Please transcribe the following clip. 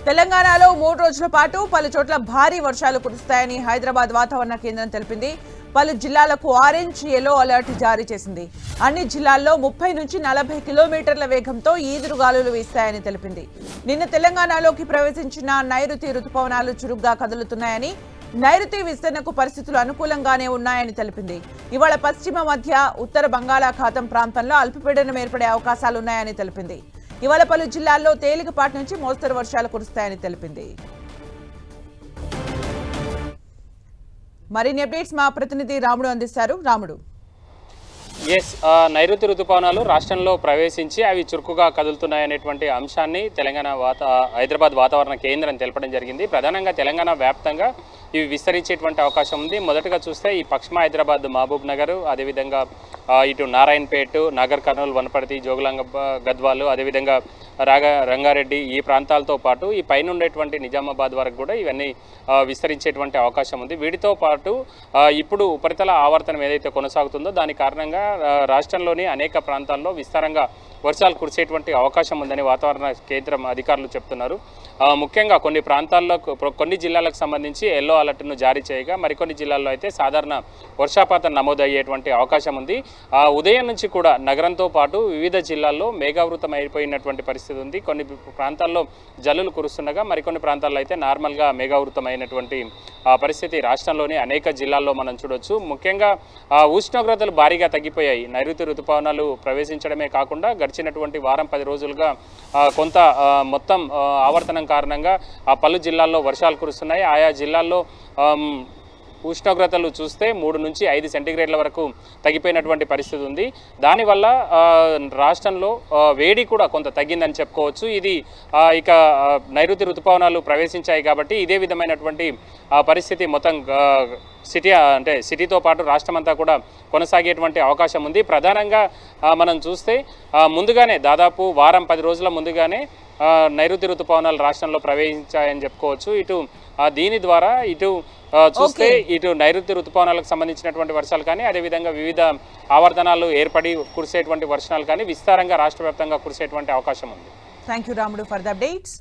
తెలంగాణలో 3 రోజుల పాటు పలు చోట్ల భారీ వర్షాలు కురుస్తాయని హైదరాబాద్ వాతావరణ కేంద్రం తెలిపింది. పలు జిల్లాలకు ఆరెంజ్, యెల్లో అలర్ట్ జారీ చేసింది. అన్ని జిల్లాల్లో 30 నుంచి 40 కిలోమీటర్ల వేగంతో ఈదురుగాలులు వీస్తాయని తెలిపింది. నిన్న తెలంగాణలోకి ప్రవేశించిన నైరుతి రుతుపవనాలు చురుగ్గా కదులుతున్నాయని, నైరుతి విస్తరణకు పరిస్థితులు అనుకూలంగానే ఉన్నాయని తెలిపింది. ఇవాళ పశ్చిమ మధ్య ఉత్తర బంగాళాఖాతం ప్రాంతంలో అల్పపీడనం ఏర్పడే అవకాశాలున్నాయని తెలిపింది. ఇవాళ పలు జిల్లాల్లో తేలికపాటి నుంచి మోస్తరు వర్షాలు కురుస్తాయని తెలిపింది. మరిన్ని అప్డేట్స్ మా ప్రతినిధి రాముడు అందిస్తారు. రాముడు. నైరుతి రుతుపవనాలు రాష్ట్రంలో ప్రవేశించి అవి చురుకుగా కదులుతున్నాయనేటువంటి అంశాన్ని హైదరాబాద్ వాతావరణ కేంద్రం తెలపడం జరిగింది. ప్రధానంగా తెలంగాణ వ్యాప్తంగా ఇవి విస్తరించేటువంటి అవకాశం ఉంది. మొదటగా చూస్తే ఈ పశ్చిమ హైదరాబాద్, మహబూబ్ నగర్, అదేవిధంగా ఇటు నారాయణపేట, నాగర్ కర్నూలు, వనపర్తి, జోగులాంబ గద్వాలు, అదేవిధంగా రంగారెడ్డి ఈ ప్రాంతాలతో పాటు ఈ పైన ఉండేటువంటి నిజామాబాద్ వరకు కూడా ఇవన్నీ విస్తరించేటువంటి అవకాశం ఉంది. వీటితో పాటు ఇప్పుడు ఉపరితల ఆవర్తనం ఏదైతే కొనసాగుతుందో దాని కారణంగా రాష్ట్రంలోని అనేక ప్రాంతాల్లో విస్తారంగా వర్షాలు కురిసేటువంటి అవకాశం ఉందని వాతావరణ కేంద్రం అధికారులు చెప్తున్నారు. ముఖ్యంగా కొన్ని ప్రాంతాల్లో కొన్ని జిల్లాలకు సంబంధించి ఎల్లో అలర్ట్ను జారీ చేయగా మరికొన్ని జిల్లాల్లో అయితే సాధారణ వర్షపాతం నమోదయ్యేటువంటి అవకాశం ఉంది. ఉదయం నుంచి కూడా నగరంతో పాటు వివిధ జిల్లాల్లో మేఘావృతం అయిపోయినటువంటి పరిస్థితి ఉంది. కొన్ని ప్రాంతాల్లో జల్లులు కురుస్తుండగా మరికొన్ని ప్రాంతాల్లో అయితే నార్మల్గా మేఘావృతం అయినటువంటి పరిస్థితి రాష్ట్రంలోని అనేక జిల్లాల్లో మనం చూడొచ్చు. ముఖ్యంగా ఉష్ణోగ్రతలు భారీగా తగ్గిపోయాయి. నైరుతి రుతుపవనాలు ప్రవేశించడమే కాకుండా గడిచినటువంటి వారం 10 రోజులుగా కొంత మొత్తం ఆవర్తనం కారణంగా పలు జిల్లాల్లో వర్షాలు కురుస్తున్నాయి. ఆయా జిల్లాల్లో ఉష్ణోగ్రతలు చూస్తే 3 నుంచి 5 సెంటీగ్రేడ్ల వరకు తగ్గిపోయినటువంటి పరిస్థితి ఉంది. దానివల్ల రాష్ట్రంలో వేడి కూడా కొంత తగ్గిందని చెప్పుకోవచ్చు. ఇది ఇక నైరుతి రుతుపవనాలు ప్రవేశించాయి కాబట్టి ఇదే విధమైనటువంటి పరిస్థితి మొత్తం సిటీతో పాటు రాష్ట్రమంతా కూడా కొనసాగేటువంటి అవకాశం ఉంది. ప్రధానంగా మనం చూస్తే ముందుగానే దాదాపు వారం 10 రోజుల ముందుగానే నైరుతి రుతుపవనాలు రాష్ట్రంలో ప్రవేశించాయని చెప్పుకోవచ్చు. ఇటు దీని ద్వారా ఇటు చూస్తే ఇటు నైరుతి రుతుపవనాలకు సంబంధించినటువంటి వర్షాలు కానీ అదేవిధంగా వివిధ ఆవర్తనాలు ఏర్పడి కురిసేటువంటి వర్షాలు కానీ విస్తారంగా రాష్ట్ర వ్యాప్తంగా కురిసేటువంటి అవకాశం ఉంది. థ్యాంక్ యూ రాముడు ఫర్ ద అప్డేట్స్.